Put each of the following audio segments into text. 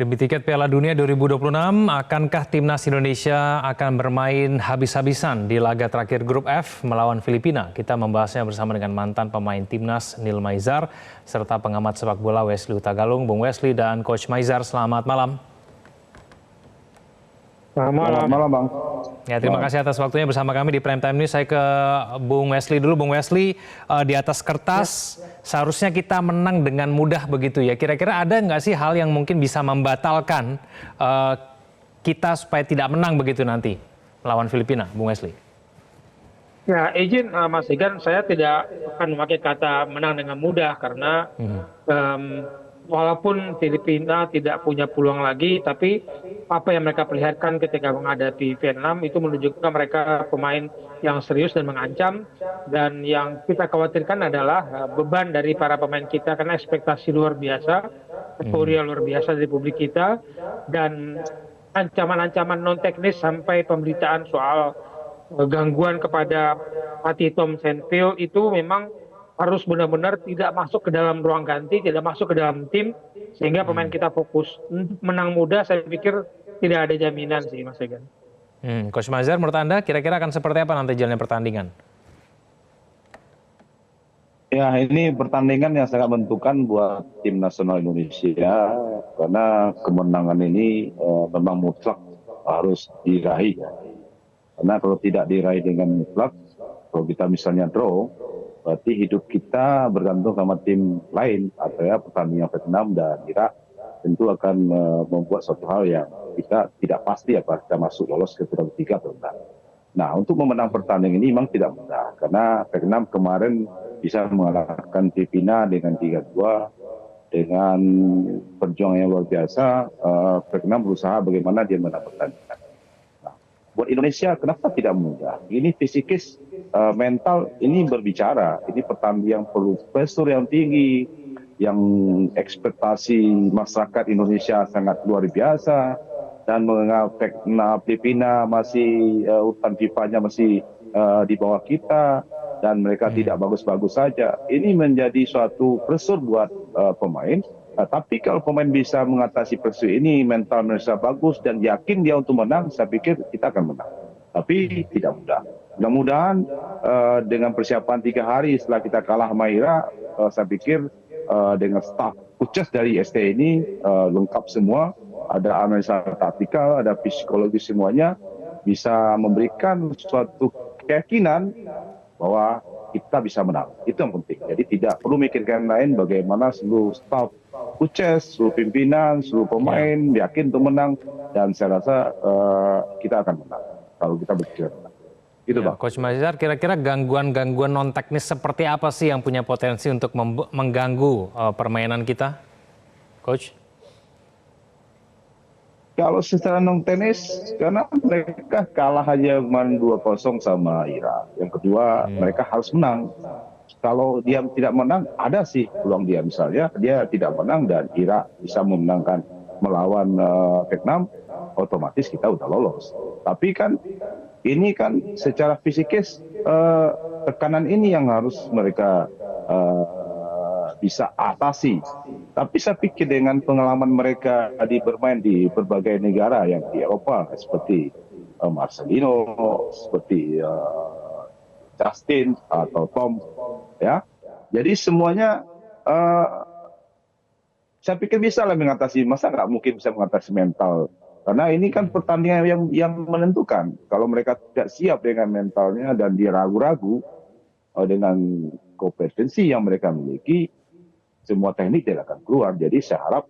Demi tiket Piala Dunia 2026, akankah timnas Indonesia akan bermain habis-habisan di laga terakhir Grup F melawan Filipina? Kita membahasnya bersama dengan mantan pemain timnas Nil Maizar, serta pengamat sepak bola Wesley Hutagalung. Bung Wesley dan Coach Maizar, selamat malam. Selamat malam, Bang. Ya, terima kasih atas waktunya bersama kami di Prime Time News. Saya ke Bung Wesley dulu. Bung Wesley, di atas kertas seharusnya kita menang dengan mudah begitu ya. Kira-kira ada nggak sih hal yang mungkin bisa membatalkan kita supaya tidak menang begitu nanti melawan Filipina, Bung Wesley? Ya, izin Mas Igan, saya tidak akan memakai kata menang dengan mudah karena walaupun Filipina tidak punya peluang lagi, tapi apa yang mereka perlihatkan ketika menghadapi Vietnam itu menunjukkan mereka pemain yang serius dan mengancam. Dan yang kita khawatirkan adalah beban dari para pemain kita karena ekspektasi luar biasa, euforia luar biasa dari publik kita, dan ancaman-ancaman non teknis sampai pemberitaan soal gangguan kepada Patty Tom Senville itu memang harus benar-benar tidak masuk ke dalam ruang ganti, tidak masuk ke dalam tim, sehingga pemain kita fokus. Menang mudah saya pikir tidak ada jaminan sih, Mas Egan. Coach Maizar, menurut Anda kira-kira akan seperti apa nanti jalannya pertandingan? Ya, ini pertandingan yang sangat menentukan buat tim nasional Indonesia, karena kemenangan ini memang mutlak harus diraih. Karena kalau tidak diraih dengan mutlak, kalau kita misalnya draw, berarti hidup kita bergantung sama tim lain, artinya pertandingan Vietnam dan Irak tentu akan membuat suatu hal yang kita tidak pasti apakah kita masuk lolos ke putaran ketiga atau enggak. Nah, untuk memenang pertandingan ini memang tidak mudah, karena Vietnam kemarin bisa mengalahkan Filipina dengan 3-2 dengan perjuangan yang luar biasa. Vietnam berusaha bagaimana dia menang pertandingan. Buat Indonesia, kenapa tidak mudah? Ini fisikis, mental, ini berbicara. Ini pertandingan perlu pressure yang tinggi, yang ekspektasi masyarakat Indonesia sangat luar biasa, dan menganggap Filipina masih, urutan FIFA-nya masih di bawah kita, dan mereka tidak bagus-bagus saja. Ini menjadi suatu pressure buat pemain. Tapi kalau pemain bisa mengatasi pressure ini, mental mereka bagus dan yakin dia untuk menang, saya pikir kita akan menang. Tapi tidak mudah. Mudah-mudahan dengan persiapan 3 hari setelah kita kalah sama Irak, saya pikir dengan staf coaches dari ST ini lengkap semua, ada analisa taktikal, ada psikologi, semuanya bisa memberikan suatu keyakinan bahwa kita bisa menang. Itu yang penting. Jadi tidak perlu mikirkan lain, bagaimana seluruh staf coaches, seluruh pimpinan, seluruh pemain yakin untuk menang, dan saya rasa kita akan menang kalau kita berpikir menang. Gitu, Bang. Coach Maizar, kira-kira gangguan-gangguan non teknis seperti apa sih yang punya potensi untuk mengganggu permainan kita, Coach? Kalau secara non tenis, karena mereka kalah aja kemarin 2-0 sama Irak. Yang kedua, mereka harus menang. Kalau dia tidak menang, ada sih peluang dia. Misalnya dia tidak menang dan Irak bisa memenangkan melawan Vietnam, otomatis kita udah lolos. Tapi kan ini kan secara fisikis tekanan ini yang harus mereka bisa atasi. Tapi saya pikir dengan pengalaman mereka bermain di berbagai negara yang di Eropa, seperti Marcelino, seperti Justin atau Tom, ya. Jadi semuanya saya pikir bisa lah mengatasi. Masa nggak mungkin bisa mengatasi mental? Karena ini kan pertandingan yang menentukan. Kalau mereka tidak siap dengan mentalnya dan dia ragu-ragu dengan kompetensi yang mereka miliki, semua teknik tidak akan keluar. Jadi saya harap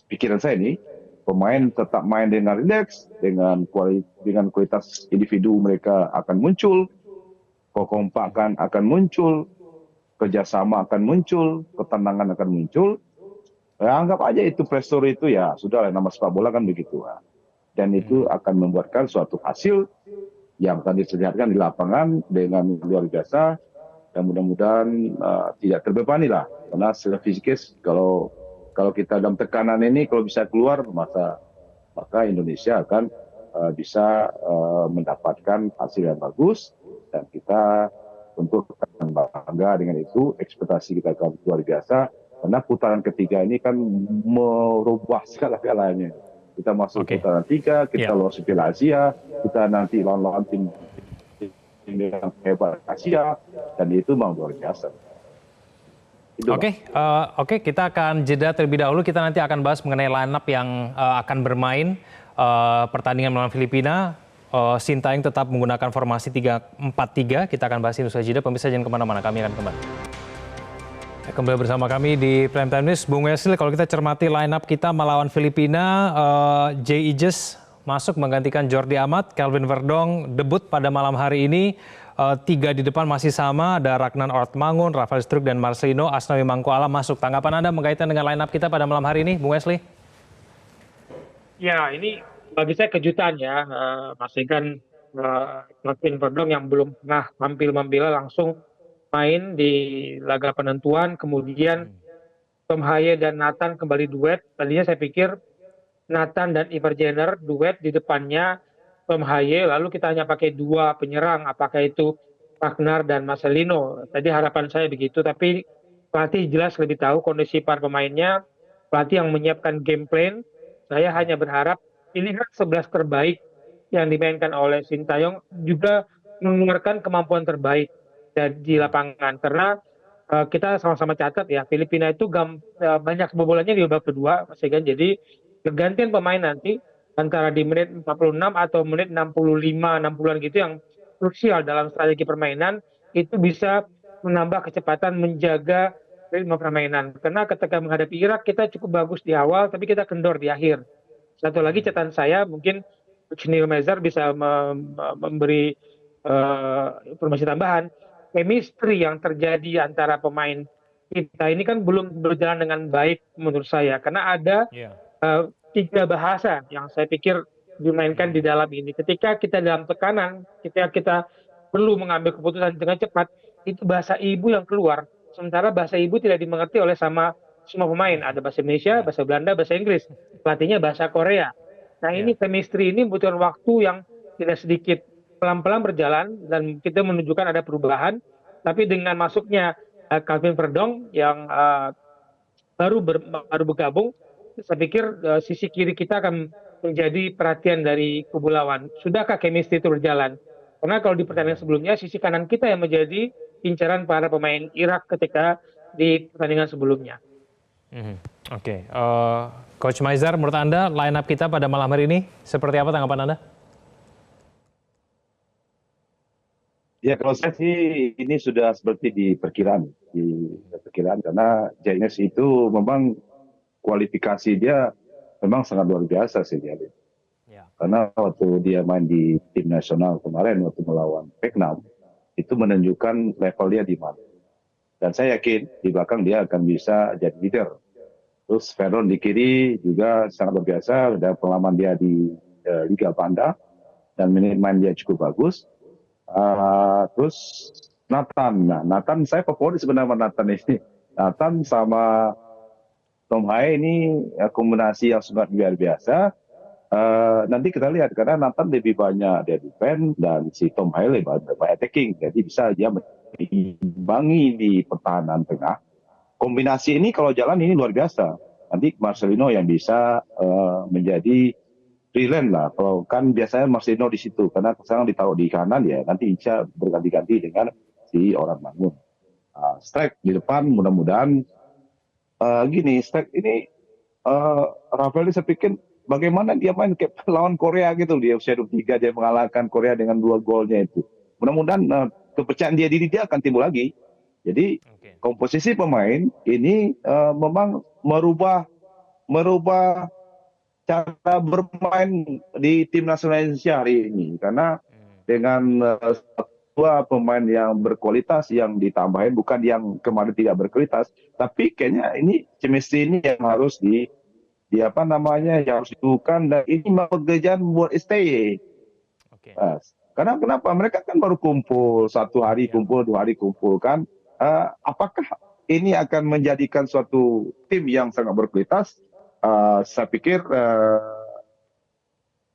pikiran saya ini, pemain tetap main dengan rileks, dengan kualitas individu mereka akan muncul, kekompakan akan muncul, kerjasama akan muncul, ketenangan akan muncul. Ya, anggap aja itu pressure itu ya sudah, nama sepak bola kan begitu. Dan itu akan membuatkan suatu hasil yang tadi diperlihatkan di lapangan dengan luar biasa. Dan mudah-mudahan tidak terbebani lah, karena secara fisikis kalau kita dalam tekanan ini kalau bisa keluar, maka Indonesia akan bisa mendapatkan hasil yang bagus, dan kita tentu akan bangga dengan itu. Ekspektasi kita akan luar biasa, Karena putaran ketiga ini kan merubah segala-galanya. Kita masuk putaran tiga, kita lolos Piala Asia, kita nanti lawan-lawan tim yang hebat Asia, dan itu memang luar biasa. Oke, kita akan jeda terlebih dahulu. Kita nanti akan bahas mengenai line up yang akan bermain pertandingan melawan Filipina. Sintayong tetap menggunakan formasi 3-4-3. Kita akan bahas ini usai jeda. Pemirsa jangan kemana-mana, kami akan kembali. Kembali bersama kami di Prime Time News. Bung Wesley, kalau kita cermati line up kita melawan Filipina, Jay Ijes masuk menggantikan Jordi Amat, Kelvin Verdong debut pada malam hari ini. Tiga di depan masih sama, ada Ragnan Ortmangun, Rafael Struijk, dan Marcelino. Asnawi Mangkualam masuk. Tanggapan Anda berkaitan dengan line up kita pada malam hari ini, Bung Wesley? Ya, ini bagi saya kejutan ya. Pastikan Kelvin Verdong yang belum pernah tampil membela langsung main di laga penentuan, kemudian Tom Haye dan Nathan kembali duet. Tadinya saya pikir Nathan dan Ivar Jenner duet di depannya Tom Haye, lalu kita hanya pakai dua penyerang, apakah itu Ragnar dan Marcelino. Tadi harapan saya begitu, tapi pelatih jelas lebih tahu kondisi para pemainnya, pelatih yang menyiapkan game plan. Saya hanya berharap pilihan 11 terbaik yang dimainkan oleh Sintayong juga mengeluarkan kemampuan terbaik di lapangan, karena kita sama-sama catat ya, Filipina itu banyak kebobolannya di babak kedua, Mas Egan. Jadi pergantian pemain nanti antara di menit 46 atau menit 65, 60-an gitu yang krusial dalam strategi permainan, itu bisa menambah kecepatan, menjaga ritme permainan. Karena ketika menghadapi Irak kita cukup bagus di awal, tapi kita kendor di akhir. Satu lagi catatan saya, mungkin Neil Maizar bisa memberi informasi tambahan. Chemistry yang terjadi antara pemain kita ini kan belum berjalan dengan baik menurut saya, karena ada tiga bahasa yang saya pikir dimainkan di dalam ini. Ketika kita dalam tekanan, ketika kita perlu mengambil keputusan dengan cepat, itu bahasa ibu yang keluar. Sementara bahasa ibu tidak dimengerti oleh semua pemain. Ada bahasa Indonesia, bahasa Belanda, bahasa Inggris. Pelatihnya bahasa Korea. Nah, ini chemistry ini butuh waktu yang tidak sedikit, pelan-pelan berjalan, dan kita menunjukkan ada perubahan. Tapi dengan masuknya Kelvin Verdong yang baru bergabung, saya pikir sisi kiri kita akan menjadi perhatian dari kubu lawan. Sudahkah chemistry itu berjalan? Karena kalau di pertandingan sebelumnya, sisi kanan kita yang menjadi incaran para pemain Irak ketika di pertandingan sebelumnya. Coach Maizar, menurut Anda line up kita pada malam hari ini seperti apa, tanggapan Anda? Ya, kalau saya sih ini sudah seperti di perkiraan karena Jaynes itu memang kualifikasi dia memang sangat luar biasa sih dia. Karena waktu dia main di tim nasional kemarin waktu melawan Vietnam itu menunjukkan level dia di mana. Dan saya yakin di belakang dia akan bisa jadi leader. Terus Veron di kiri juga sangat luar biasa, dan pengalaman dia di Liga Banda dan main dia cukup bagus. Terus Nathan saya favorit sebenarnya Nathan ini. Nathan sama Tom Haye ini kombinasi yang sangat luar biasa. Nanti kita lihat, karena Nathan lebih banyak dia defend dan si Tom Haye lebih banyak attacking, jadi bisa dia mengimbangi di pertahanan tengah. Kombinasi ini kalau jalan ini luar biasa. Nanti Marcelino yang bisa menjadi freelance lah. Kalau kan biasanya Marcelino di situ, karena sekarang ditaruh di kanan ya, nanti bisa berganti-ganti dengan si orang bangun. Strike di depan, mudah-mudahan gini, Strike ini Rafael saya pikir bagaimana dia main lawan Korea gitu, dia usia 23 dia mengalahkan Korea dengan 2 golnya itu. Mudah-mudahan kepercayaan diri dia akan timbul lagi. Jadi komposisi pemain ini memang merubah cara bermain di tim nasional Indonesia hari ini, karena dengan dua pemain yang berkualitas yang ditambahin, bukan yang kemarin tidak berkualitas, tapi kayaknya ini chemistry ini yang harus yang harus dilakukan, dan ini pekerjaan buat STY. Karena kenapa? Mereka kan baru kumpul 1 hari kumpul, 2 hari kumpul kan. Apakah ini akan menjadikan suatu tim yang sangat berkualitas? Saya pikir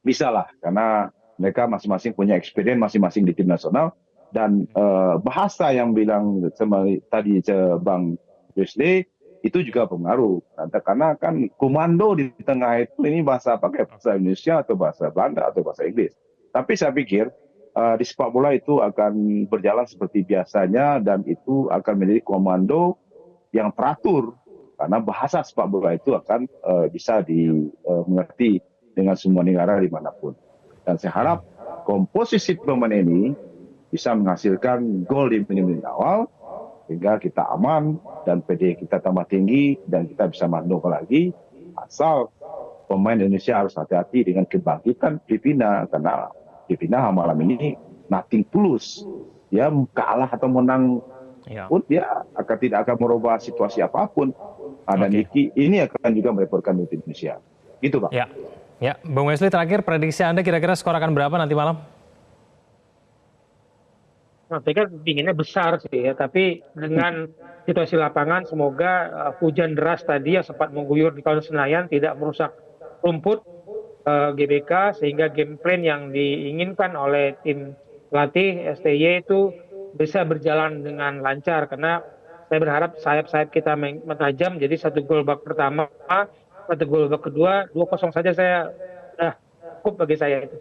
bisa lah, karena mereka masing-masing punya experience masing-masing di tim nasional, dan bahasa yang bilang tadi Bang Wesley itu juga pengaruh. Karena kan komando di tengah itu ini bahasa pakai bahasa Indonesia atau bahasa Belanda atau bahasa Inggris. Tapi saya pikir di sepak bola itu akan berjalan seperti biasanya dan itu akan menjadi komando yang teratur karena bahasa sepak bola itu akan bisa dimengerti dengan semua negara dimanapun. Dan saya harap komposisi pemain ini bisa menghasilkan gol di menit-menit awal sehingga kita aman dan PD kita tambah tinggi dan kita bisa mandong lagi, asal pemain Indonesia harus hati-hati dengan kebangkitan Filipina karena Filipina malam ini nothing tulus, dia kalah atau menang pun dia tidak akan merubah situasi apapun. Dan ini akan juga merepotkan Indonesia. Gitu Pak. Ya, Bung Wesley, terakhir prediksi Anda kira-kira skor akan berapa nanti malam? Nah, saya kan pinginnya besar sih ya, tapi dengan situasi lapangan semoga hujan deras tadi yang sempat mengguyur di kawasan Senayan tidak merusak rumput GBK sehingga game plan yang diinginkan oleh tim pelatih STY itu bisa berjalan dengan lancar karena saya berharap sayap-sayap kita mentajam jadi 1 gol babak pertama, 1 gol babak kedua, 2-0 saja saya udah cukup bagi saya itu.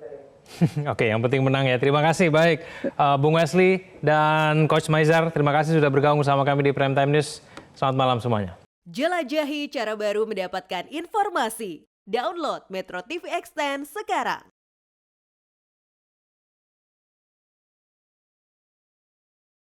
Oke, yang penting menang ya. Terima kasih. Baik, Bung Wesley dan Coach Maizar, terima kasih sudah bergabung sama kami di Prime Time News. Selamat malam semuanya. Jelajahi cara baru mendapatkan informasi. Download Metro TV Extend sekarang.